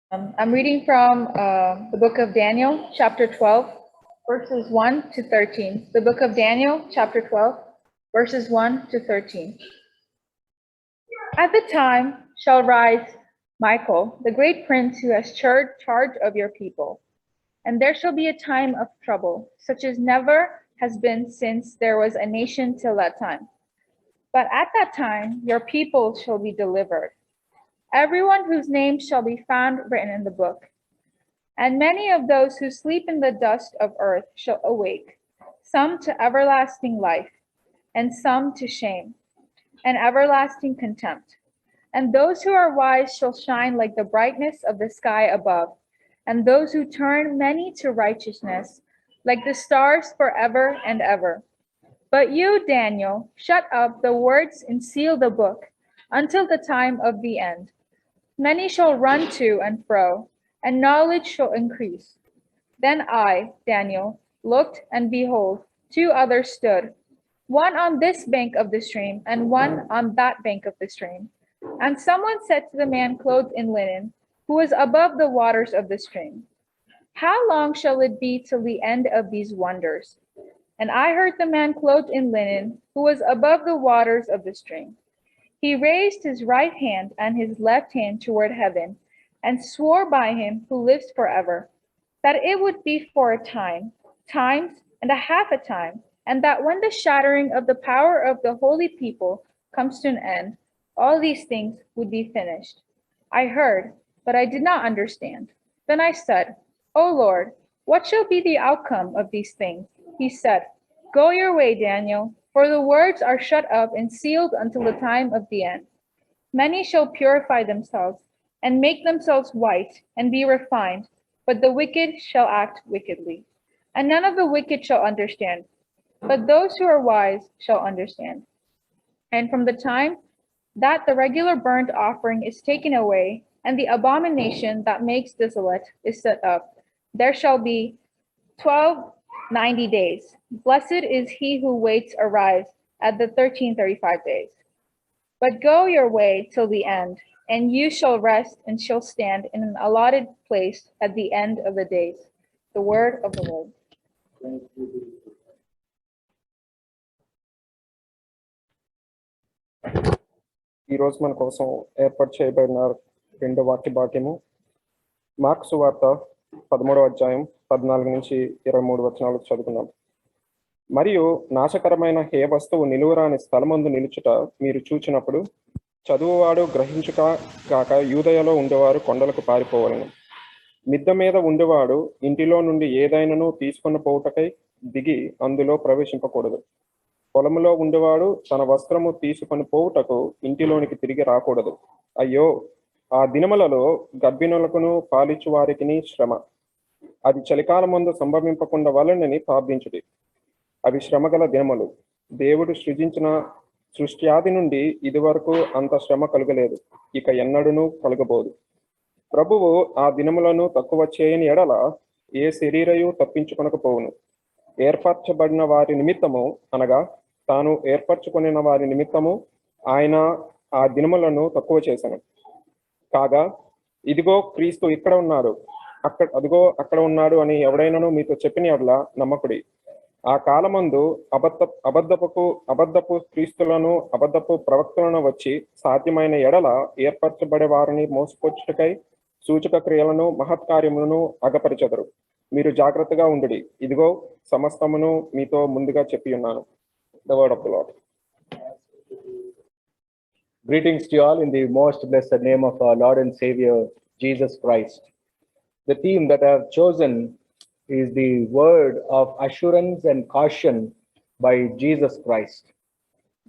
I'm reading from the book of Daniel, chapter 12, verses 1 to 13. The book of Daniel, chapter 12, verses 1 to 13. At the time shall rise Michael, the great prince who has charge of your people. And there shall be a time of trouble, such as never has been since there was a nation till that time. But at that time your people shall be delivered, everyone whose name shall be found written in the book. And many of those who sleep in the dust of earth shall awake, some to everlasting life, and some to shame and everlasting contempt. And those who are wise shall shine like the brightness of the sky above, and those who turn many to righteousness, like the stars forever and ever. But you, Daniel, shut up the words and seal the book until the time of the end. Many shall run to and fro, and knowledge shall increase. Then I, Daniel, looked, and behold, two others stood, one on this bank of the stream, and one on that bank of the stream. And someone said to the man clothed in linen, who was above the waters of the stream, how long shall it be till the end of these wonders? And I heard the man clothed in linen, who was above the waters of the stream. He raised his right hand and his left hand toward heaven, and swore by him who lives forever, that it would be for a time, times, and a half a time, and that when the shattering of the power of the holy people comes to an end, all these things would be finished. I heard, but I did not understand. Then I said, O Lord, what shall be the outcome of these things? He said, Go your way, Daniel, for the words are shut up and sealed until the time of the end. Many shall purify themselves and make themselves white and be refined, but the wicked shall act wickedly. And none of the wicked shall understand, but those who are wise shall understand. And from the time that the regular burnt offering is taken away, and the abomination that makes desolate is set up, there shall be 1290 days. Blessed is he who waits arrives at the 1335 days. But go your way till the end, and you shall rest and shall stand in an allotted place at the end of the days. The word of the Lord. ఈ రోజు మన కోసం ఏర్పాటు చేయబడిన రెండో వాక్య భాగ్యము mark సువార్త 13వ అధ్యాయం 14 నుంచి 23 వచనాలు చదువుకున్నాం. మరియు నాశకరమైన హే వస్తువు నిలువరాని స్థలమందు నిలుచుట మీరు చూచినప్పుడు చదువువాడు గ్రహించుక కాక యూదయలో ఉండేవారు కొండలకు పారిపోవలను. మిద్ద మీద ఉండేవాడు ఇంటిలో నుండి ఏదైనాను తీసుకొని పోవుటకై దిగి అందులో ప్రవేశింపకూడదు. పొలములో ఉండేవాడు తన వస్త్రము తీసుకొని పోవుటకు ఇంటిలోనికి తిరిగి రాకూడదు. అయ్యో, ఆ దినములలో గర్భిణులకును పాలిచ్చు వారికి శ్రమ. అది చలికాలమందు సంభవింపకుండా వలనని ప్రార్థించుడి. అవి శ్రమగల దినములు. దేవుడు సృజించిన సృష్ట్యాది నుండి ఇదివరకు అంత శ్రమ కలుగలేదు, ఇక ఎన్నడూనూ కలుగబోదు. ప్రభువు ఆ దినములను తక్కువ చేయని ఎడల ఏ శరీరయు తప్పించుకొనకపోవును. ఏర్పరచబడిన వారి నిమిత్తము, అనగా తాను ఏర్పరచుకొనిన వారి నిమిత్తము ఆయన ఆ దినములను తక్కువ చేశాను. కాగా ఇదిగో క్రీస్తు ఇక్కడ ఉన్నాడు, అక్కడ ఉన్నాడు అని ఎవడైనాను మీతో చెప్పిన ఎడల నమ్మకుడి. ఆ కాలమందు అబద్ధపు క్రీస్తులను అబద్ధపు ప్రవక్తలను వచ్చి సాధ్యమైన ఎడల ఏర్పరచబడే వారిని మోసపుచ్చుటకై సూచక క్రియలను మహత్కార్యములను అగపరిచెదరు. మీరు జాగ్రత్తగా ఉండుడి. ఇదిగో సమస్తమును మీతో ముందుగా చెప్పి ఉన్నాను. The word of the Lord. Greetings to you all in the most blessed name of our Lord and Savior, Jesus Christ. The theme that I have chosen is the word of assurance and caution by Jesus Christ.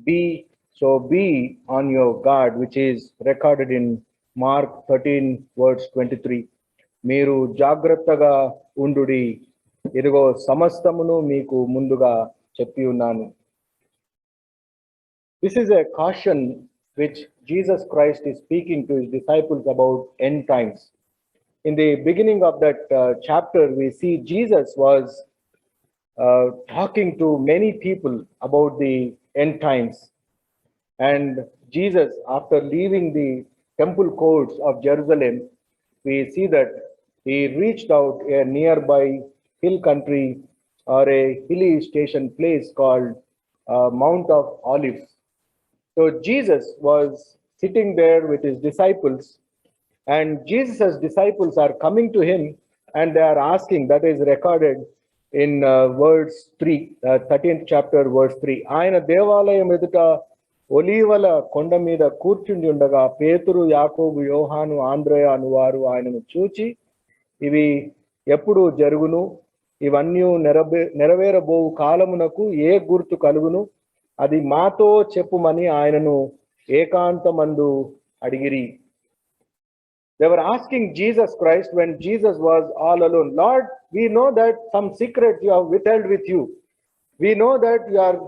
Be on your guard, which is recorded in Mark 13 verse 23. మీరు జాగ్రత్తగా ఉండుడి, ఇదిగో సమస్తమును మీకు ముందుగా చెప్పి ఉన్నాను. This is a caution which Jesus Christ is speaking to his disciples about end times. In the beginning of that chapter, we see Jesus was talking to many people about the end times. And Jesus, after leaving the temple courts of Jerusalem, we see that he reached out a nearby hill country or a hilly station place called Mount of Olives. So Jesus was sitting there with his disciples, and Jesus' disciples are coming to him and they are asking, that is recorded in verse 3, 13th chapter, verse 3. ఆయన దేవాలయం ఎదుట ఒలీవల కొండ మీద కూర్చుండి ఉండగా పేతురు యాకోబు యోహాను ఆంద్రేయ అను వారు ఆయనను చూచి, ఇవి ఎప్పుడు జరుగును, ఇవన్నీ నెరవేరబోవు కాలమునకు ఏ గుర్తు కలుగును, అది మాతో చెప్పుమని ఆయనను ఏకాంతమందు అడిగిరి. They were asking Jesus Christ when Jesus was all alone, Lord, we know that some secret you have withheld with you. We know that you are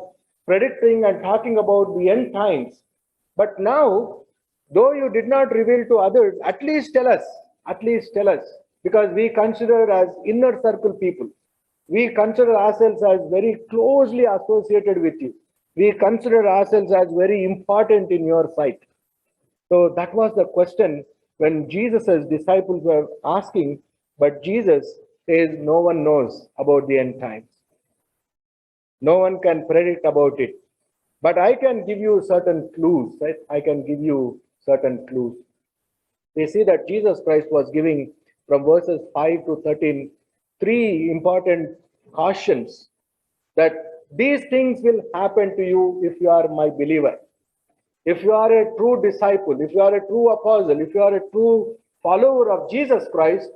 predicting and talking about the end times. But now, though you did not reveal to others, at least tell us, because we consider as inner circle people. We consider ourselves as very closely associated with you. We consider ourselves as very important in your sight. So that was the question when Jesus' disciples were asking, but Jesus says no one knows about the end times. No one can predict about it. But I can give you certain clues, right? I can give you certain clues. We see that Jesus Christ was giving from verses 5 to 13 three important cautions that these things will happen to you if you are my believer. If you are a true disciple, if you are a true apostle, if you are a true follower of Jesus Christ,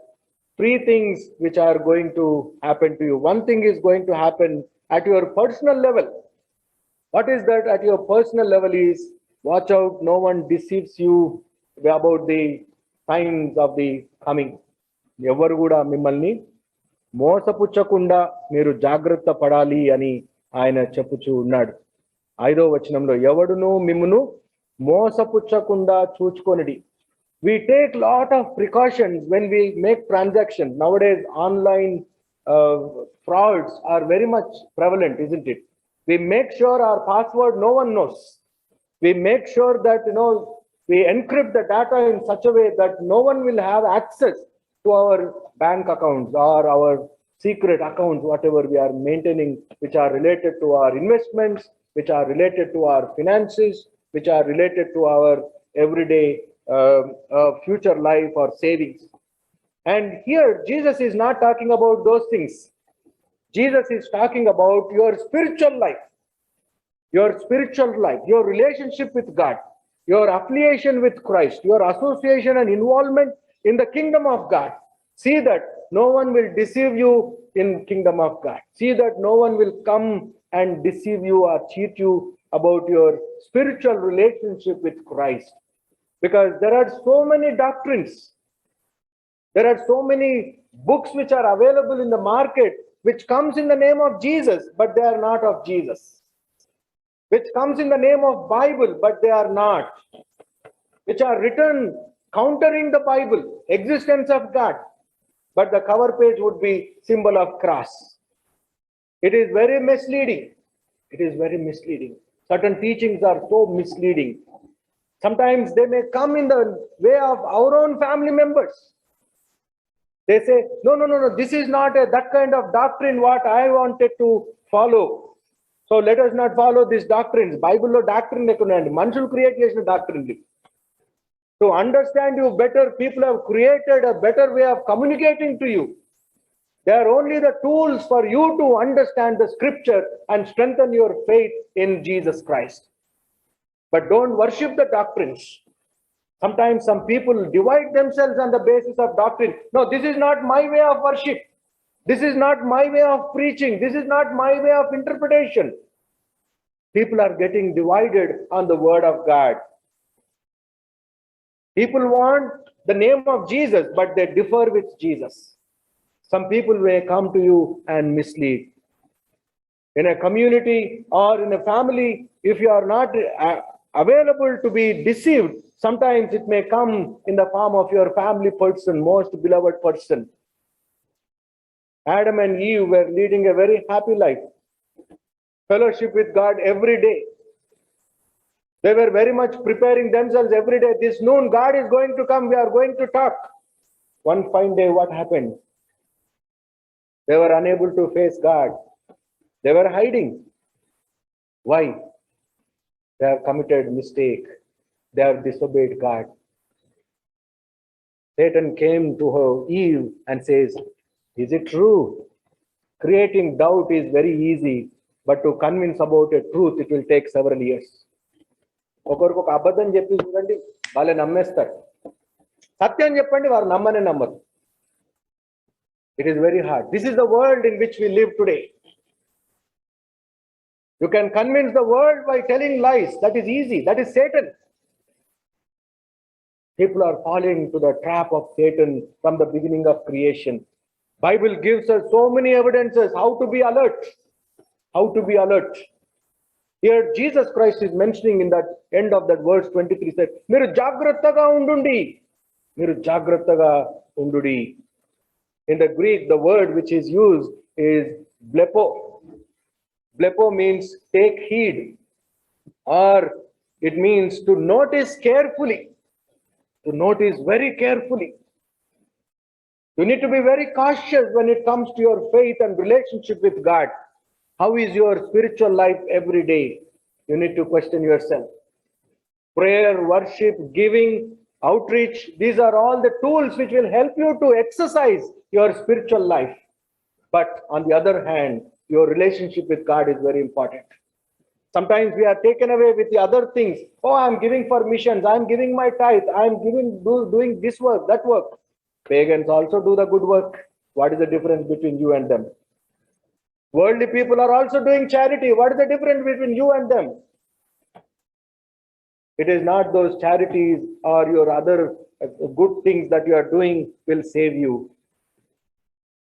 three things which are going to happen to you. One thing is going to happen at your personal level. What is that at your personal level is, watch out, no one deceives you about the signs of the coming. ఎవరు కూడా మిమ్మల్ని మోసపుచ్చకుండా మీరు జాగ్రత్త పడాలి అని ఆయన చెప్పుచూ ఉన్నాడు. 5వ వచనంలో, ఎవడును మిమ్మును మోసపుచ్చకుండా చూచుకొనిడి. We take lot of precautions when we make transactions. Nowadays, online frauds are very much prevalent, isn't it? We make sure our password no one knows. We make sure that we encrypt the data in such a way that no one will have access to our bank accounts or our secret accounts, whatever we are maintaining, which are related to our investments, which are related to our finances, which are related to our everyday future life or savings. And here Jesus is not talking about those things. Jesus is talking about your spiritual life, your relationship with God, your affiliation with Christ, your association and involvement in the kingdom of God. See that no one will deceive you in kingdom of God. See that no one will come and deceive you or cheat you about your spiritual relationship with Christ. Because there are so many doctrines, there are so many books which are available in the market, which comes in the name of Jesus, but they are not of Jesus. Which comes in the name of Bible, but they are not. Which are written countering the Bible, existence of God, but the cover page would be symbol of cross. It is very misleading. It is very misleading. Certain teachings are so misleading. Sometimes they may come in the way of our own family members. They say, no, this is not that kind of doctrine what I wanted to follow. So let us not follow these doctrines. Bible lo doctrine ekunandi, manusulu create chesina doctrine. To understand you better, people have created a better way of communicating to you. They are only the tools for you to understand the scripture and strengthen your faith in Jesus Christ. But don't worship the doctrines. Sometimes some people divide themselves on the basis of doctrine. No, this is not my way of worship. This is not my way of preaching. This is not my way of interpretation. People are getting divided on the word of God. People want the name of Jesus, but they differ with Jesus. Some people may come to you and mislead. In a community or in a family, if you are not available to be deceived, sometimes it may come in the form of your family person, most beloved person. Adam and Eve were leading a very happy life, fellowship with God every day. They were very much preparing themselves every day. This noon, God is going to come. We are going to talk. One fine day, what happened? They were unable to face God. They were hiding. Why? They have committed mistake. They have disobeyed God. Satan came to her, Eve, and says, is it true? Creating doubt is very easy, but to convince about a truth, it will take several years. ఒకరికి ఒక అబద్ధం చెప్పి చూడండి, వాళ్ళే నమ్మేస్తారు. సత్యం చెప్పండి, వారు నమ్మనే నమ్మరు. It is very hard. This is the world in which we live today. You can convince the world by telling lies. That is easy. That is Satan. People are falling to the trap of Satan from the beginning of creation. Bible gives us so many evidences how to be alert. How to be alert. Here Jesus Christ is mentioning in that end of that verse 23 said, Miru jagrattaga undundi. Miru jagrattaga undudi. In the Greek, the word which is used is blepo. Blepo means take heed, or it means to notice carefully. To notice very carefully. You need to be very cautious when it comes to your faith and relationship with God. How is your spiritual life every day? You need to question yourself. Prayer, worship, giving, outreach, these are all the tools which will help you to exercise your spiritual life. But on the other hand, your relationship with God is very important. Sometimes we are taken away with the other things. Oh, I'm giving for missions. I'm giving my tithe. I'm doing this work, that work. Pagans also do the good work. What is the difference between you and them? Worldly people are also doing charity. What is the difference between you and them? It is not those charities or your other good things that you are doing will save you.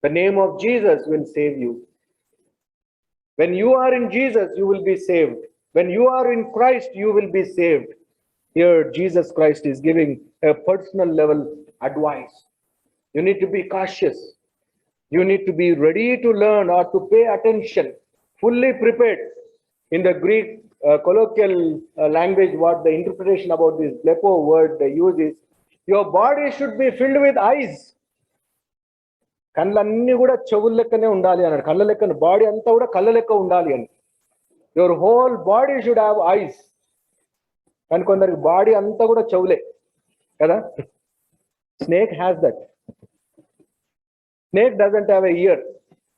The name of Jesus will save you. When you are in Jesus, you will be saved. When you are in Christ, you will be saved. Here, Jesus Christ is giving a personal level advice. You need to be cautious. You need to be ready to learn or to pay attention, fully prepared. In the Greek colloquial language, what the interpretation about this blepo word they use is, your body should be filled with eyes. కళ్ళన్నీ కూడా చెవుల లెక్కనే ఉండాలి అన్నాడు. కళ్ళ లెక్కన body అంతా కూడా కళ్ళ లెక్క ఉండాలి అని. Your whole body should have eyes. కానీ కొందరికి బాడీ అంతా కూడా చెవులే కదా. Snake has that. Snake doesn't have an ear.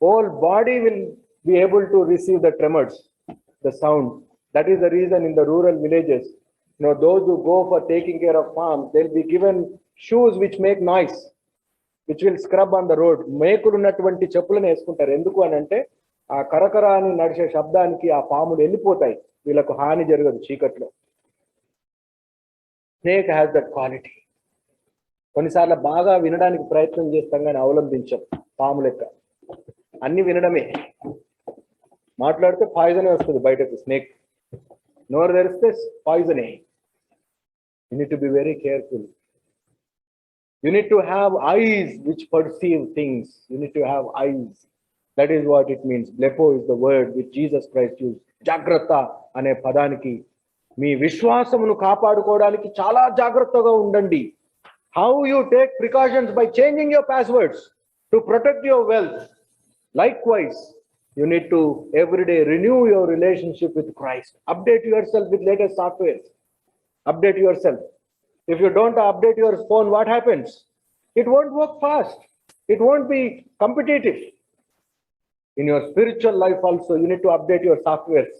Whole body will be able to receive the tremors, the sound. That is the reason in the rural villages, those who go for taking care of farms, they'll be given shoes which make noise, which will scrub on the road. మేకులు ఉన్నటువంటి చెప్పులను వేసుకుంటారు. ఎందుకు అని అంటే ఆ కరకర అని నడిచే శబ్దానికి ఆ పాములు వెళ్ళిపోతాయి, వీళ్ళకు హాని జరగదు చీకట్లో. Snake has that quality. కొన్నిసార్లు బాగా వినడానికి ప్రయత్నం చేస్తాం కానీ అవలంబించాం. పాము లెక్క అన్ని వినడమే, మాట్లాడితే పాయిజనే వస్తుంది బయటకు. స్నేక్ నోరు తెరిస్తే పాయిజనే. You need to be very careful. You need to have eyes which perceive things. You need to have eyes. That is what it means. Blepo is the word which Jesus Christ used. Jagrata ane padaniki. మీ విశ్వాసమును కాపాడుకోవడానికి చాలా జాగ్రత్తగా ఉండండి. How you take precautions by changing your passwords to protect your wealth. Likewise, you need to every day renew your relationship with Christ. Update yourself with latest software. Update yourself. If you don't update your phone, what happens? It won't work fast. It won't be competitive. In your spiritual life also, you need to update your softwares.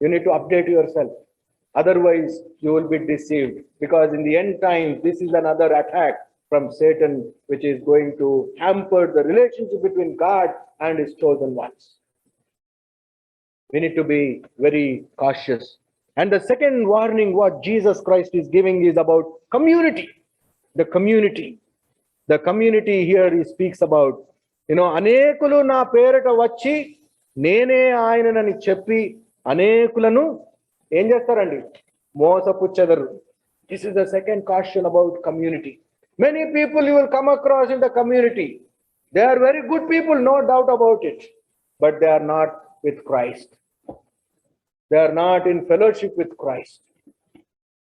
You need to update yourself. Otherwise, you will be deceived. Because in the end time, this is another attack from Satan, which is going to hamper the relationship between God and his chosen ones. We need to be very cautious. And the second warning what Jesus Christ is giving is about community. The community. The community here he speaks about, అనేకులు నా పేరట వచ్చి నేనే ఆయననని చెప్పి అనేకులను ఏం చేస్తారండి? మోసపుచ్చెదరు. This is the second caution about community. Many people you will come across in the community. They are very good people, no doubt about it. But they are not with Christ. They are not in fellowship with Christ.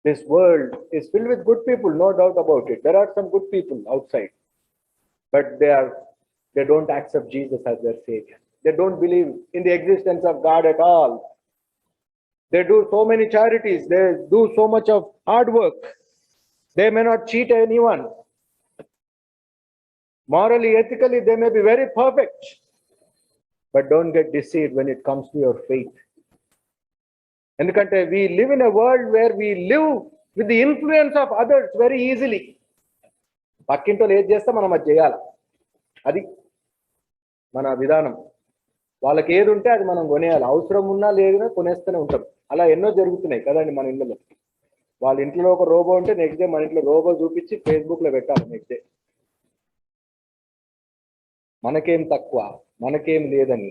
This world is filled with good people, no doubt about it. There are some good people outside. but they don't accept Jesus as their Savior. They don't believe in the existence of God at all. They do so many charities. They do so much of hard work. They may not cheat anyone. Morally, ethically, they may be very perfect. But don't get deceived when it comes to your faith. ఎందుకంటే we live in a world where we live with the influence of others very easily. పక్కింటో ఏది చేస్తే మనం అది చేయాలి. అది మన విధానం. వాళ్ళకి ఏది ఉంటే అది మనం కొనేయాలి. అవసరం ఉన్నా లేదునా కొనేస్తూనే ఉంటాం. అలా ఎన్నో జరుగుతున్నాయి కదండి మన ఇళ్ళలో. వాళ్ళ ఇంట్లో ఒక రోబో ఉంటే నెక్స్ట్ డే మన ఇంట్లో రోబో చూపించి ఫేస్బుక్లో పెట్టాలి నెక్స్ట్ డే. మనకేం తక్కువ, మనకేం లేదని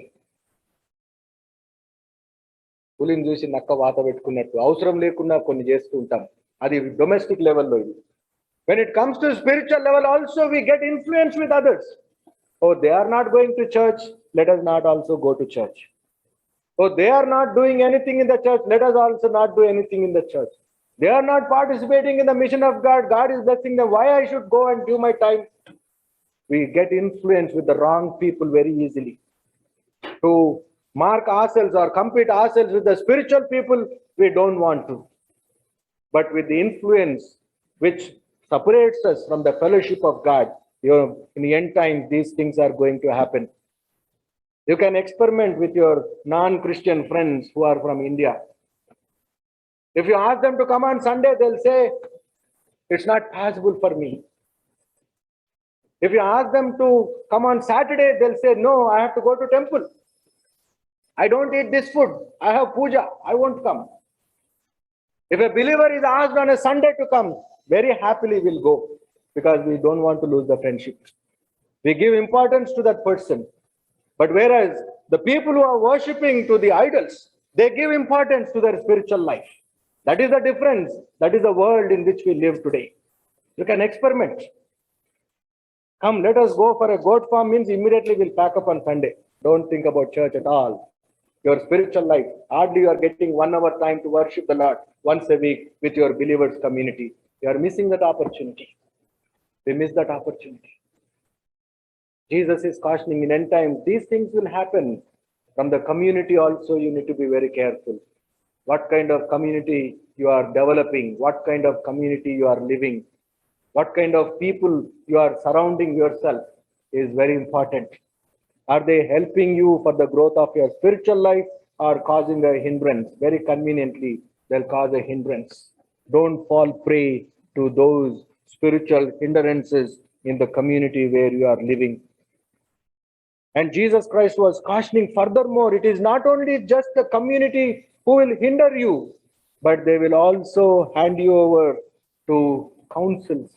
పులిని చూసి నక్క వాత పెట్టుకున్నట్టు అవసరం లేకుండా కొన్ని చేస్తూ ఉంటాం. అది డొమెస్టిక్ లెవెల్లో ఇది. When it comes to spiritual level also we get influence with others. Oh, they are not going to church, let us not also go to church. Oh, they are not doing anything in the church, let us also not do anything in the church. They are not participating in the mission of God, God is blessing them, why I should go and give my time? We get influenced with the wrong people very easily. To mark ourselves or compete ourselves with the spiritual people, we don't want to. But with the influence which separates us from the fellowship of God, in the end times, these things are going to happen. You can experiment with your non-Christian friends who are from India. If you ask them to come on Sunday, they'll say, it's not possible for me. If you ask them to come on Saturday, they'll say, no, I have to go to temple. I don't eat this food. I have puja. I won't come. If a believer is asked on a Sunday to come, very happily will go because we don't want to lose the friendship. We give importance to that person. But whereas the people who are worshipping to the idols, they give importance to their spiritual life. That is the difference. That is the world in which we live today. You can experiment. Come, let us go for a goat farm means immediately we'll pack up on Sunday. Don't think about church at all. Your spiritual life, hardly you are getting 1 hour time to worship the Lord once a week with your believers community. You are missing that opportunity. We miss that opportunity. Jesus is cautioning in end times, these things will happen. From the community also, you need to be very careful. What kind of community you are developing, what kind of community you are living, what kind of people you are surrounding yourself is very important. Are they helping you for the growth of your spiritual life or causing a hindrance? Very conveniently, they'll cause a hindrance. Don't fall prey to those spiritual hindrances in the community where you are living. And Jesus Christ was cautioning furthermore, it is not only just the community who will hinder you, but they will also hand you over to councils.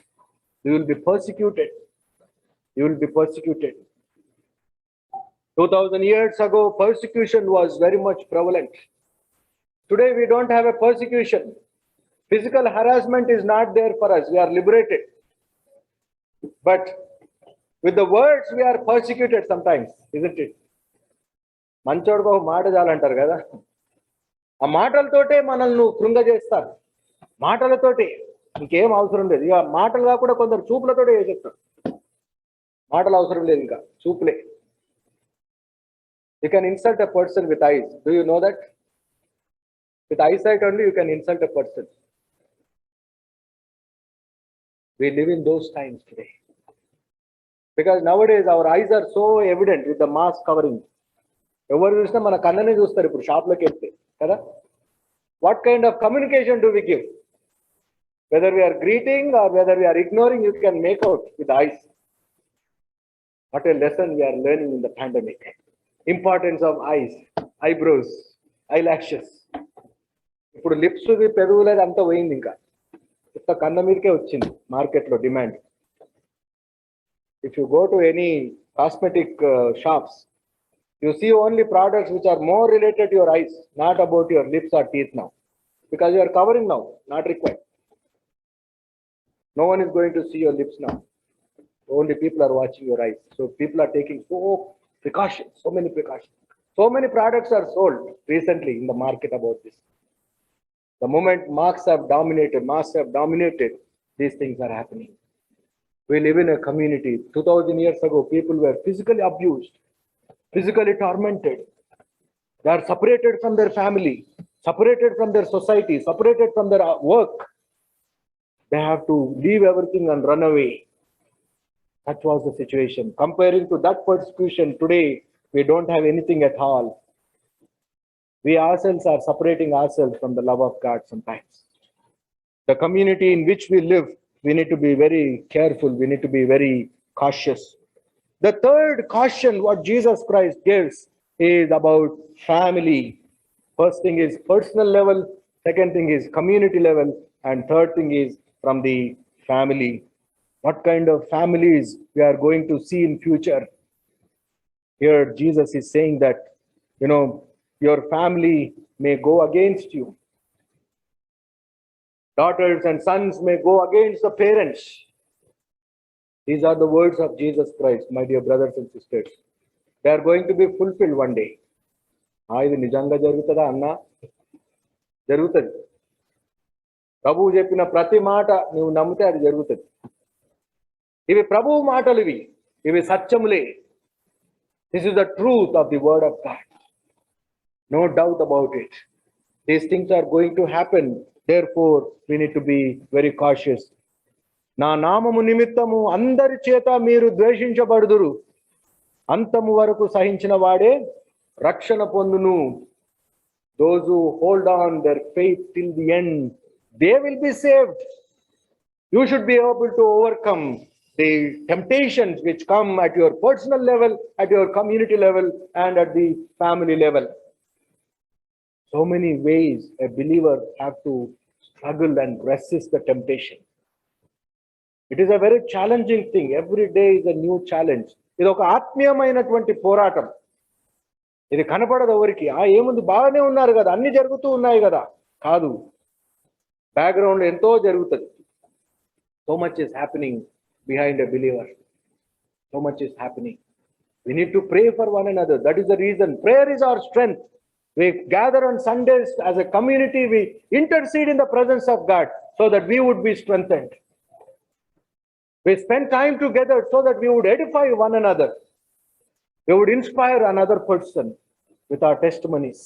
You will be persecuted. You will be persecuted. 2000 years ago, persecution was very much prevalent. Today, we don't have a persecution. Physical harassment is not there for us. We are liberated. But with the words, we are persecuted sometimes, isn't it? మంచోడుకో మాట చాలంటారు కదా, ఆ మాటలతోటే మనల్ని కృంగజేస్తారు. మాటలతోటి ఇంకేం అవసరం లేదు. ఇక మాటలు కాకుండా కొందరు చూపులతోటే చేసేస్తారు. మాటలు అవసరం లేదు, ఇంకా చూపులే. You can insult a person with eyes. Do you know that? With eyesight only you can insult a person. We live in those times today. Because nowadays our eyes are so evident with the mask covering. ఎవరు చూసినా మన కన్ననే చూస్తారు ఇప్పుడు షాప్లోకి వెళ్తే కదా. What kind of communication do we give? Whether we are greeting or whether we are ignoring, you can make out with eyes. What a lesson we are learning in the pandemic. Importance of eyes, eyebrows, eyelashes. ఇప్పుడు lips పెదవులేదు అంతా పోయింది, ఇంకా ఇంత కన్న మీదకే వచ్చింది మార్కెట్లో demand. If you go to any cosmetic shops, you see only products which are more related to your eyes, not about your lips or teeth now. Because you are covering now, not required. No one is going to see your lips now. Only people are watching your eyes. So people are taking precautions, so many precautions. So many products are sold recently in the market about this. The moment masks have dominated, these things are happening. We live in a community. 2000 years ago, people were physically abused, physically tormented. They are separated from their family, separated from their society, separated from their work. They have to leave everything and run away. That was the situation. Comparing to that persecution today, we don't have anything at all. We ourselves are separating ourselves from the love of God sometimes. The community in which we live, we need to be very careful. We need to be very cautious. The third caution what Jesus Christ gives is about family. First thing is personal level, second thing is community level, and third thing is from the family. What kind of families we are going to see in future? Here Jesus is saying that, your family may go against you. Daughters and sons may go against the parents. These are the words of Jesus Christ, my dear brothers and sisters. They are going to be fulfilled one day. ఇది నిజంగా జరుగుతుందా అన్నా? జరుగుతుంది. ప్రభువు చెప్పిన ప్రతి మాట నువ్వు నమ్మితే అది జరుగుతుంది. ఇవి ప్రభువు మాటలు, ఇవి సత్యములే. This is the truth of the word of God. No doubt about it. These things are going to happen. Therefore, we need to be very cautious. నా నామము నిమిత్తము అందరి చేత మీరు ద్వేషించబడుదురు. అంతము వరకు సహించిన వాడే రక్షణ పొందును. Those who hold on their faith till the end, they will be saved. You should be able to overcome the temptations which come at your personal level, at your community level, and at the family level. So many ways a believer have to struggle and resist the temptation. It is a very challenging thing. Every day is a new challenge. ఇది ఒక ఆత్మీయమైనటువంటి పోరాటం. ఇది కనపడదు ఎవరికి. ఏముంది, బాగానే ఉన్నారు కదా, అన్ని జరుగుతూ ఉన్నాయి కదా. కాదు, బ్యాక్గ్రౌండ్ ఎంతో జరుగుతుంది. So much is happening behind a believer. So much is happening. We need to pray for one another. That is the reason. Prayer is our strength. We gather on Sundays as a community. We intercede in the presence of God so that we would be strengthened. We spend time together so that we would edify one another. We would inspire another person with our testimonies.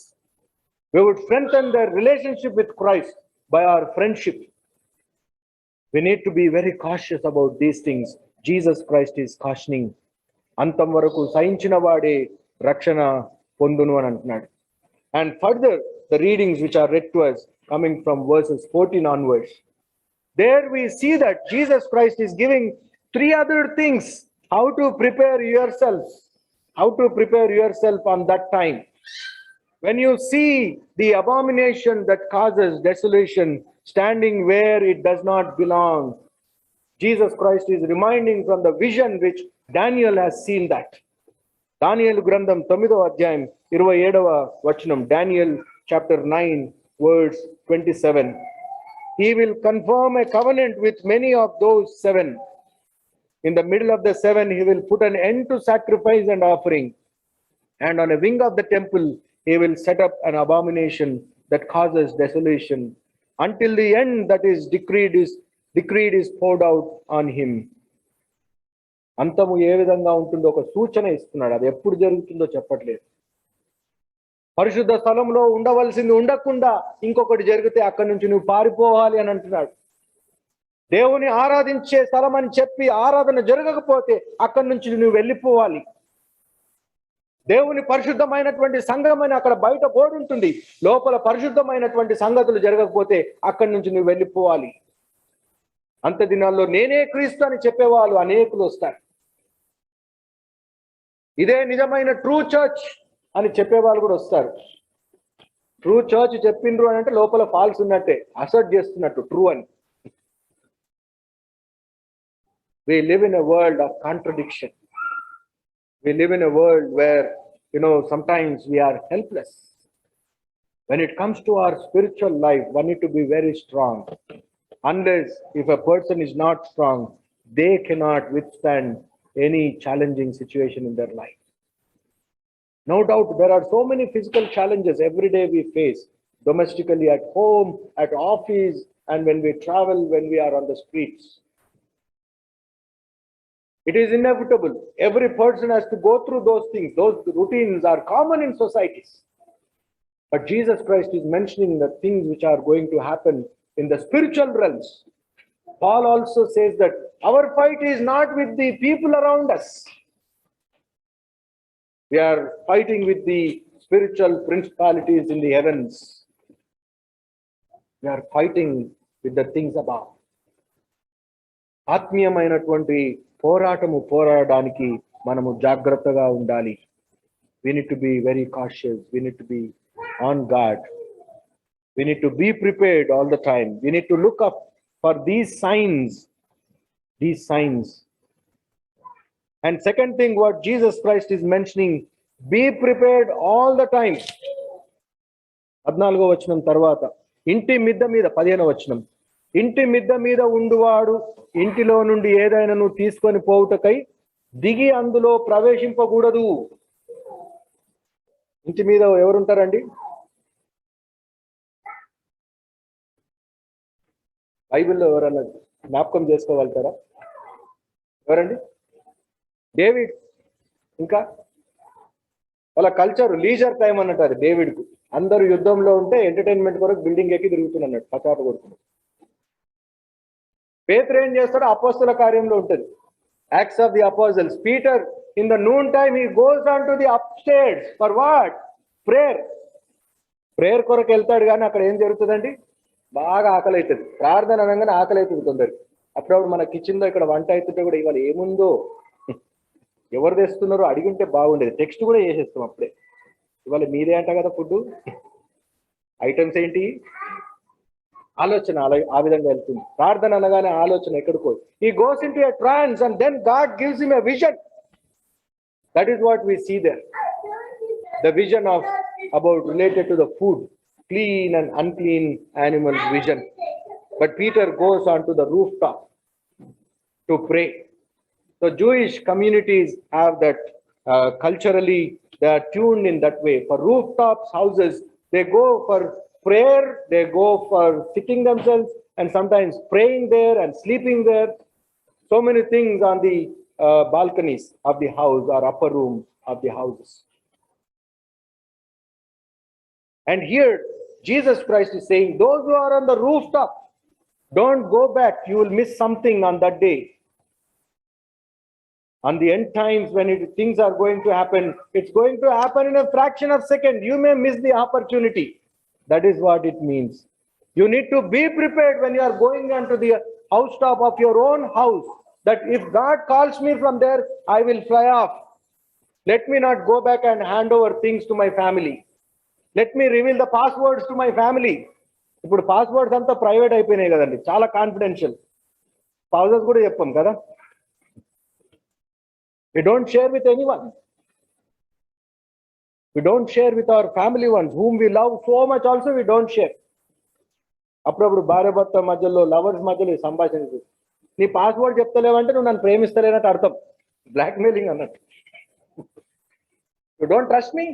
We would strengthen their relationship with Christ by our friendship. We need to be very cautious about these things. Jesus Christ is cautioning. అంతం వరకు సహించిన వాడే రక్షణ పొందును అని అంటున్నాడు. And further, the readings which are read to us coming from verses 14 onwards, there we see that Jesus Christ is giving three other things, how to prepare yourself, on that time. When you see the abomination that causes desolation standing where it does not belong, Jesus Christ is reminding from the vision which Daniel has seen that. Daniel గ్రంథం 9వ అధ్యాయం 27వ వచనం, Daniel chapter 9 verse 27. He will confirm a covenant with many of those seven. In the middle of the seven, he will put an end to sacrifice and offering. And on a wing of the temple, he will set up an abomination that causes desolation until the end that is decreed is poured out on him. అంతము ఏ విధంగా ఉంటుందో ఒక సూచన ఇస్తున్నాడు. అది ఎప్పుడు జరుగుతుందో చెప్పట్లేదు. పరిశుద్ధ స్థలంలో ఉండవలసింది ఉండకుండా ఇంకొకటి జరిగితే అక్కడి నుంచి నువ్వు పారిపోవాలి అని అంటున్నాడు. దేవుని ఆరాధించే స్థలం అని చెప్పి ఆరాధన జరగకపోతే అక్కడి నుంచి నువ్వు వెళ్ళిపోవాలి. దేవుని పరిశుద్ధమైనటువంటి సంఘం అని అక్కడ బయట బోర్డు ఉంటుంది, లోపల పరిశుద్ధమైనటువంటి సంగతులు జరగకపోతే అక్కడి నుంచి నువ్వు వెళ్ళిపోవాలి. అంత దినాల్లో నేనే క్రీస్తు అని చెప్పేవాళ్ళు అనేకులు వస్తారు. ఇదే నిజమైన ట్రూ చర్చ్ అని చెప్పేవాళ్ళు కూడా వస్తారు. ట్రూ చర్చ్ చెప్పిండ్రు అని అంటే లోపల ఫాల్స్ ఉన్నట్టే, అసర్ట్ చేస్తున్నట్టు ట్రూ అని. We live in a world of contradiction. We live in a world where, sometimes we are helpless. When it comes to our spiritual life, one need to be very strong. Unless if a person is not strong, they cannot withstand any challenging situation in their life. No doubt there are so many physical challenges every day we face, domestically, at home, at office, and when we travel, when we are on the streets. It is inevitable. Every person has to go through those things. Those routines are common in societies. But Jesus Christ is mentioning the things which are going to happen in the spiritual realms. Paul also says that our fight is not with the people around us. We are fighting with the spiritual principalities in the heavens. We are fighting with the things above. ఆత్మీయమైనటువంటి పోరాటము పోరాడడానికి మనము జాగ్రత్తగా ఉండాలి. We need to be very cautious. We need to be on guard. We need to be prepared all the time. We need to look up for these signs. These signs. And second thing, what Jesus Christ is mentioning, be prepared all the time. 14వ వచనం తర్వాత ఇంటి మిద్ద మీద 15వ వచనం, ఇంటి మిద్ద మీద ఉండువాడు ఇంటిలో నుండి ఏదైనాను తీసుకొని పోవుటకై దిగి అందులో ప్రవేశింపకూడదు. ఇంటి మీద ఎవరుంటారండి? బైబిల్లో ఎవరన్నా జ్ఞాపకం చేసుకోగలుగుతారా? ఎవరండి? డేవిడ్. ఇంకా వాళ్ళ కల్చర్ లీజర్ టైం అన్నట్టు అది డేవిడ్కు. అందరూ యుద్ధంలో ఉంటే ఎంటర్టైన్మెంట్ కొరకు బిల్డింగ్ ఎక్కి తిరుగుతున్నట్టు పచాప కొడుతున్నాడు. పేతురు ఏం చేస్తాడు? అపోస్తల కార్యంలో ఉంటుంది, acts of the అపోజల్స్. Peter in the noon time he goes on to the upstairs for what? Prayer. Prayer కొరకు వెళ్తాడు, కానీ అక్కడ ఏం జరుగుతుందండి? బాగా ఆకలి అవుతుంది. ప్రార్థన అనగానే ఆకలి అవుతుంది కొందరికి. అప్పుడప్పుడు మన కిచెన్లో ఇక్కడ వంట అవుతుంటే కూడా ఇవాళ ఏముందో, ఎవరు తెస్తున్నారో అడిగింటే బాగుండేది. టెక్స్ట్ కూడా చేసేస్తాం అప్పుడే. ఇవాళ మీదే అంట కదా ఫుడ్, ఐటమ్స్ ఏంటి? ఆలోచన ఆ విధంగా వెళ్తుంది. ప్రార్థన అనగానే ఆలోచన ఎక్కడికో. He goes into a trance and then God gives him a vision. That is what we see there. The vision of about related to the food, clean and unclean animals vision. But Peter goes onto the rooftop to pray. So Jewish communities have that culturally they are tuned in that way. For rooftops, houses, they go for prayer, they go for sitting themselves and sometimes praying there and sleeping there. So many things on the balconies of the house or upper room of the houses. And here Jesus Christ is saying, those who are on the rooftop, don't go back. You will miss something on that day. On the end times, when things are going to happen, it's going to happen in a fraction of a second. You may miss the opportunity. That is what it means. You need to be prepared when you are going onto the housetop of your own house, that if God calls me from there, I will fly off. Let me not go back and hand over things to my family. Let me reveal the passwords to my family. ఇప్పుడు passwords అంతా private అయిపోయినాయి కదండి, చాలా confidential. Spouses కూడా చెప్పాం కదా, we don't share with anyone. We don't share with our family ones whom we love so much also. We don't share. అప్పుడప్పుడు భార్య భర్త మధ్యలో, లవర్స్ మధ్యలో సంభాషణ, నీ పాస్వర్డ్ చెప్తలేవంటే నువ్వు నన్ను ప్రేమిస్తలేనట్టు అర్థం. బ్లాక్మెయిలింగ్ అన్నట్టు. You don't trust me?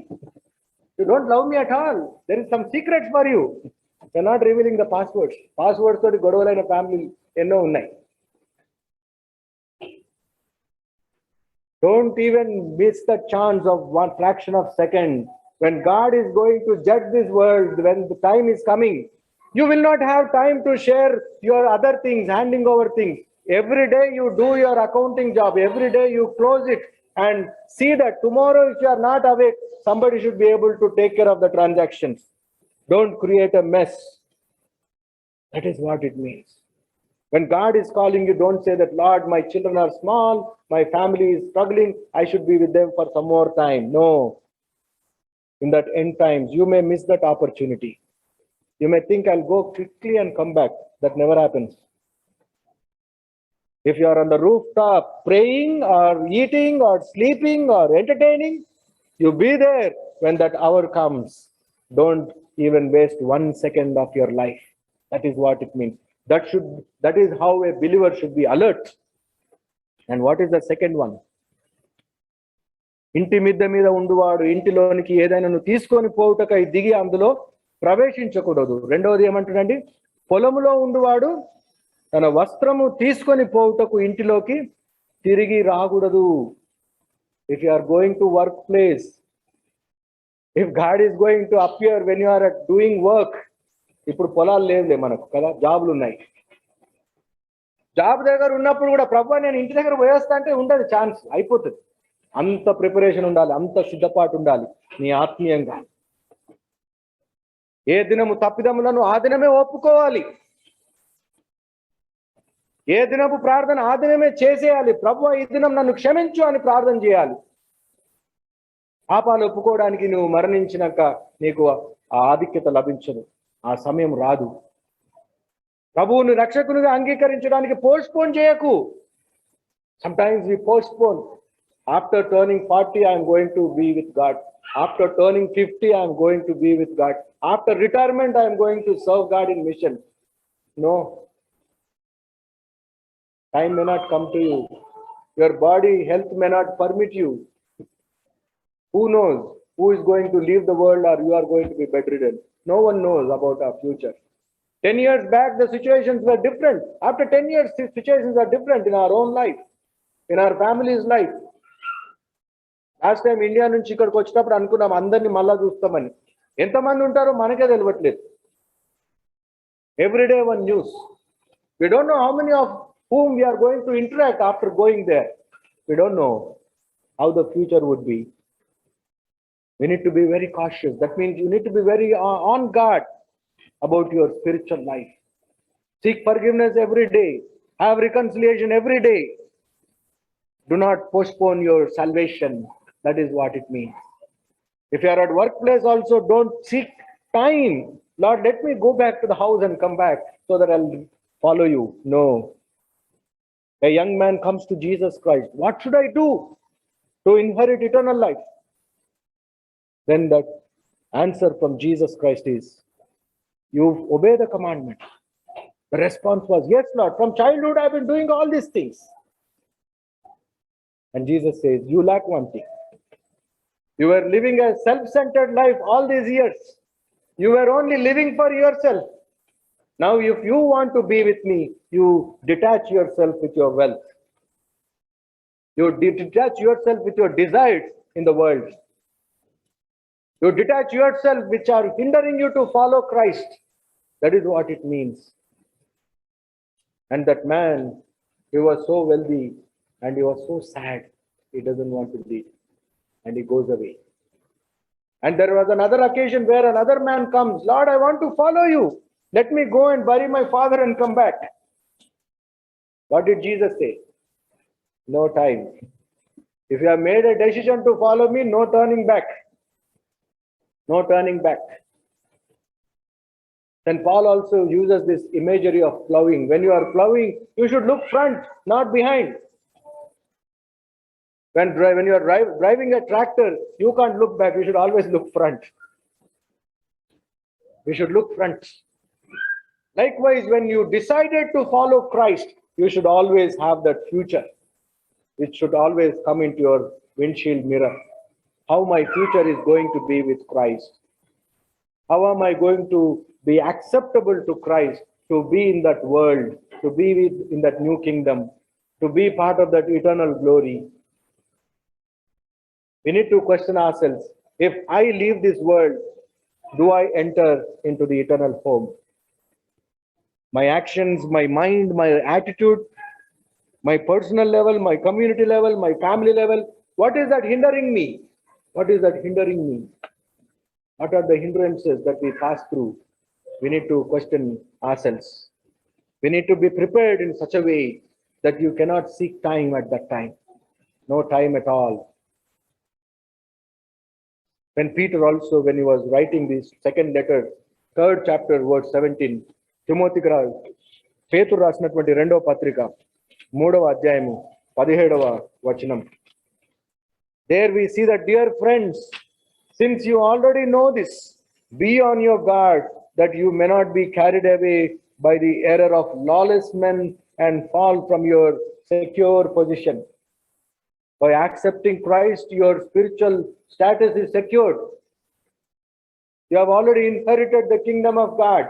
You don't love me at all. There is some secrets for you. You're not revealing the passwords. Passwords తోటి గొడవలైన ఫ్యామిలీ ఎన్నో ఉన్నాయి. Don't even miss the chance of one fraction of second. When God is going to judge this world, when the time is coming, you will not have time to share your other things, handing over things. Every day you do your accounting job. Every day you close it and see that tomorrow if you are not awake, somebody should be able to take care of the transactions. Don't create a mess. That is what it means. When God is calling you, don't say that, Lord, my children are small, my family is struggling, I should be with them for some more time. No. In that end times, you may miss that opportunity. You may think I'll go quickly and come back. That never happens. If you are on the rooftop praying or eating or sleeping or entertaining, you be there when that hour comes. Don't even waste 1 second of your life. That is what it means. That is how a believer should be alert. And what is the second one? ఇంటి మిద్ద మీద ఉండువాడు ఇంటిలోనికి ఏదైనా తీసుకొని పోవుటకై దిగి అందులో ప్రవేశించకూడదు. రెండవది ఏమంటాడండి? పొలములో ఉండువాడు తన వస్త్రము తీసుకొని పోవుటకు ఇంటిలోకి తిరిగి రాకూడదు. If you are going to workplace, if God is going to appear when you are doing work, ఇప్పుడు పొలాలు లేవులే మనకు కదా, జాబులు ఉన్నాయి. జాబ్ దగ్గర ఉన్నప్పుడు కూడా ప్రభు నేను ఇంటి దగ్గర పోయేస్తా అంటే ఉండదు, ఛాన్స్ అయిపోతుంది. అంత ప్రిపరేషన్ ఉండాలి, అంత సిద్ధపాటు ఉండాలి నీ ఆత్మీయంగా. ఏ దినము తప్పిదములను ఆ దినమే ఒప్పుకోవాలి. ఏ దినపు ప్రార్థన ఆ దినమే చేసేయాలి. ప్రభు ఈ దినం నన్ను క్షమించు అని ప్రార్థన చేయాలి. పాపాలు ఒప్పుకోవడానికి నువ్వు మరణించినాక నీకు ఆ ఆధిక్యత లభించదు, ఆ సమయం రాదు. ప్రభువుని రక్షకునిగా అంగీకరించడానికి పోస్ట్పోన్ చేయకు. Sometimes we postpone. After turning 40, I am going to be with God. After turning 50, I am going to be with God. After retirement, I am going to serve God in mission. No. Time may not come to you. Your body health may not permit you. Who knows who is going to leave the world or you are going to be bedridden? No one knows about our future. 10 years back, the situations were different. After 10 years, the situations are different in our own life, in our family's life. Last time India నుంచి ఇక్కడికి వచ్చినప్పుడు అనుకున్నాం అందరినీ మళ్ళా చూస్తామని. ఎంతమంది ఉంటారో మనకే తెలియట్లేదు. Everyday one news. We don't know how many of whom we are going to interact after going there. We don't know how the future would be. We need to be very cautious. That means you need to be very on guard about your spiritual life. Seek forgiveness every day. Have reconciliation every day. Do not postpone your salvation. That is what it means. If you are at workplace also, don't seek time. Lord, let me go back to the house and come back so that I'll follow you. No. A young man comes to Jesus Christ. What should I do to inherit eternal life? Then the answer from Jesus Christ is, you obey the commandment. The response was, yes, Lord, from childhood I've been doing all these things. And Jesus says, you lack one thing. You were living a self-centered life all these years. You were only living for yourself. Now, if you want to be with me, you detach yourself with your wealth. You detach yourself with your desires in the world. You detach yourself which are hindering you to follow Christ. That is what it means. And that man, he was so wealthy and he was so sad. He doesn't want to leave. And he goes away. And there was another occasion where another man comes. Lord, I want to follow you. Let me go and bury my father and come back. What did Jesus say? No time. If you have made a decision to follow me, no turning back. No turning back. Then Paul also uses this imagery of plowing. When you are plowing, you should look front, not behind. When you are driving a tractor, you can't look back. You should always look front. We should look front. Likewise, when you decided to follow Christ, you should always have that future, which should always come into your windshield mirror. How my future is going to be with Christ. How am I going to be acceptable to Christ, to be in that world, to be in that new kingdom, to be part of that eternal glory. We need to question ourselves. If I leave this world, do I enter into the eternal home? My actions, my mind, my attitude, my personal level, my community level, my family level, what is that hindering me? What is that hindering me? What are the hindrances that we pass through? We need to question ourselves. We need to be prepared in such a way that you cannot seek time at that time. No time at all. When Peter also, when he was writing this second letter, 3rd chapter, verse 17, Timothy పేతురు రాసినటువంటి 2వ పత్రిక 3వ అధ్యాయము 17వ వచనం. There we see that, dear friends, since you already know this, be on your guard that you may not be carried away by the error of lawless men and fall from your secure position. By accepting Christ, your spiritual status is secured. You have already inherited the kingdom of God,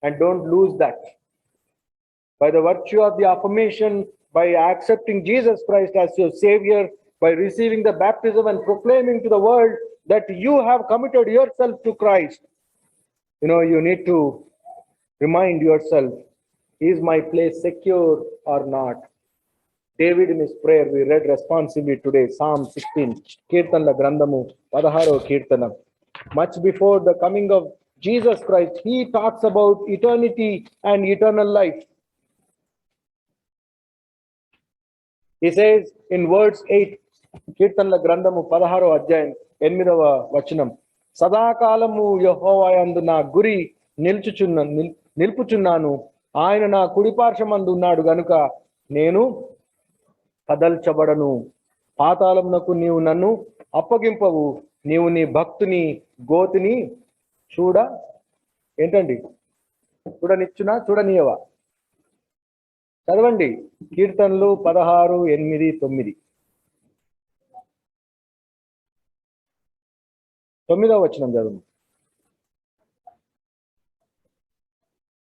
and don't lose that. By the virtue of the affirmation by accepting Jesus Christ as your Savior, by receiving the baptism and proclaiming to the world that you have committed yourself to Christ. You need to remind yourself, is my place secure or not? David in his prayer, we read responsibly today, Psalm 16, Kirtanla Grandamu, Padaharo Kirtanam. Much before the coming of Jesus Christ, he talks about eternity and eternal life. He says in verse 8, Kirtanla Grandamu, Padaharo Adhyayam, 8వ వచనం, సదాకాలము యెహోవా యందు నా గురి నిలుపుచున్నాను, ఆయన నా కుడిపార్శ్వమందు ఉన్నాడు గనుక నేను కదల్చబడను. పాతాళమునకు నీవు నన్ను అప్పగింపవు, నీవు నీ భక్తుని గోతిని ఏంటండి చూడనీయవా? చదవండి కీర్తనలు 16, 8, 9. 9వ వచనం చదువు.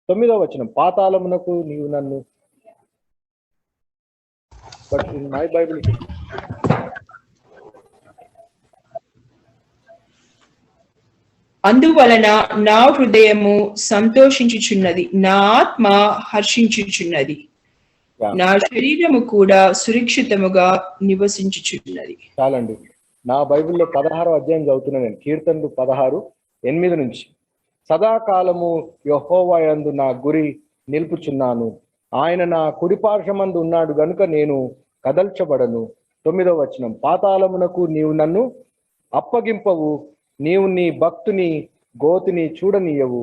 9వ వచనం, పాతాళమునకు నీవు నన్ను, బట్ ఇన్ మై బైబిల్ అందువలన నా హృదయము సంతోషించుచున్నది, నా ఆత్మ హర్షించుచున్నది, నా శరీరము కూడా సురక్షితముగా నివసించుచున్నది. చాలండి. నా బైబిల్లో 16వ అధ్యాయం చదువుతున్నా నేను. కీర్తనలు 16, 8 నుంచి. సదాకాలము యెహోవా యందు నా గురి నిలుపుచున్నాను, ఆయన నా కుడిపార్శ్వమందు ఉన్నాడు గనుక నేను కదల్చబడను. 9వ వచనం, పాతాళమునకు నీవు నన్ను అప్పగింపవు, నీవు నీ భక్తుని గోతిని చూడనీయవు.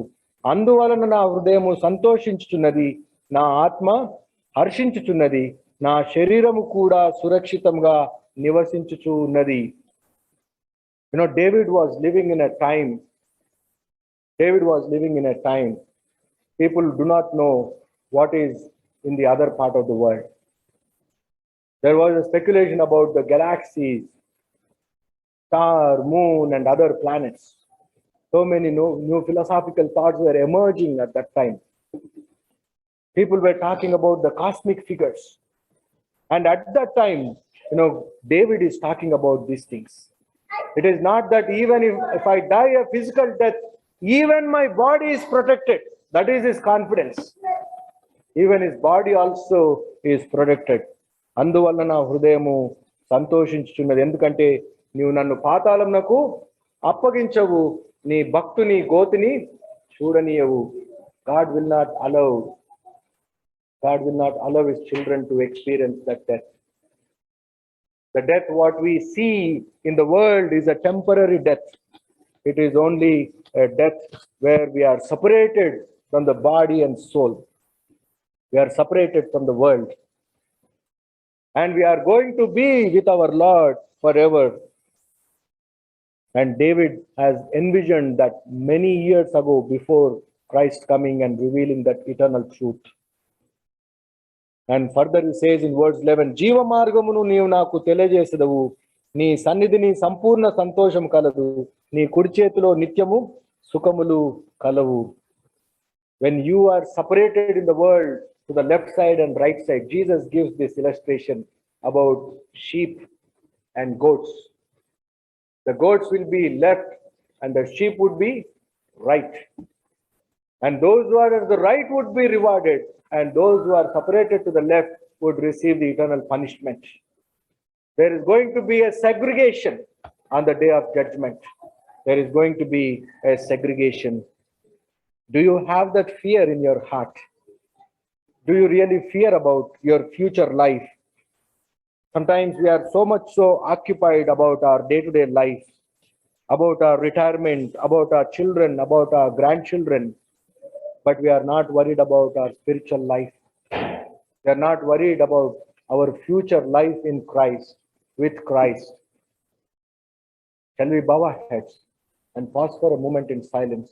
అందువలన నా హృదయము సంతోషించుచున్నది, నా ఆత్మ హర్షించుచున్నది, నా శరీరము కూడా సురక్షితంగా నివసించుచు ఉన్నది. David was living in a time people do not know what is in the other part of the world. There was a speculation about the galaxies, star, moon, and other planets. So many new philosophical thoughts were emerging at that time. People were talking about the cosmic figures. And at that time, David is talking about these things. It is not that even if I die a physical death, even my body is protected. That is his confidence. Even his body also is protected. అందువల్ల నా హృదయము సంతోషించుచున్నది, ఎందుకంటే నీవు నన్ను పాతాళమునకు అప్పగించవు, నీ భక్తుని గోతిని చూడనీయవు. God will not allow his children to experience that death. The death what we see in the world is a temporary death. It is only a death where we are separated from the body and soul. We are separated from the world. And we are going to be with our Lord forever. And David has envisioned that many years ago before Christ coming and revealing that eternal truth. And further he says in verse 11, జీవ మార్గమును నీవు నాకు తెలియజేసెదవు, నీ సన్నిధిని సంపూర్ణ సంతోషం కలదు, నీ కుడి చేతిలో నిత్యము సుఖములు కలవు. When you are separated in the world to the left side and right side, Jesus gives this illustration about sheep and goats. The goats will be left and the sheep would be right. And those who are at the right would be rewarded, and those who are separated to the left would receive the eternal punishment. There is going to be a segregation on the day of judgment. There is going to be a segregation. Do you have that fear in your heart? Do you really fear about your future life? Sometimes we are so much so occupied about our day-to-day life, about our retirement, about our children, about our grandchildren, but we are not worried about our spiritual life. We are not worried about our future life in Christ, with Christ. Shall we bow our heads and pause for a moment in silence?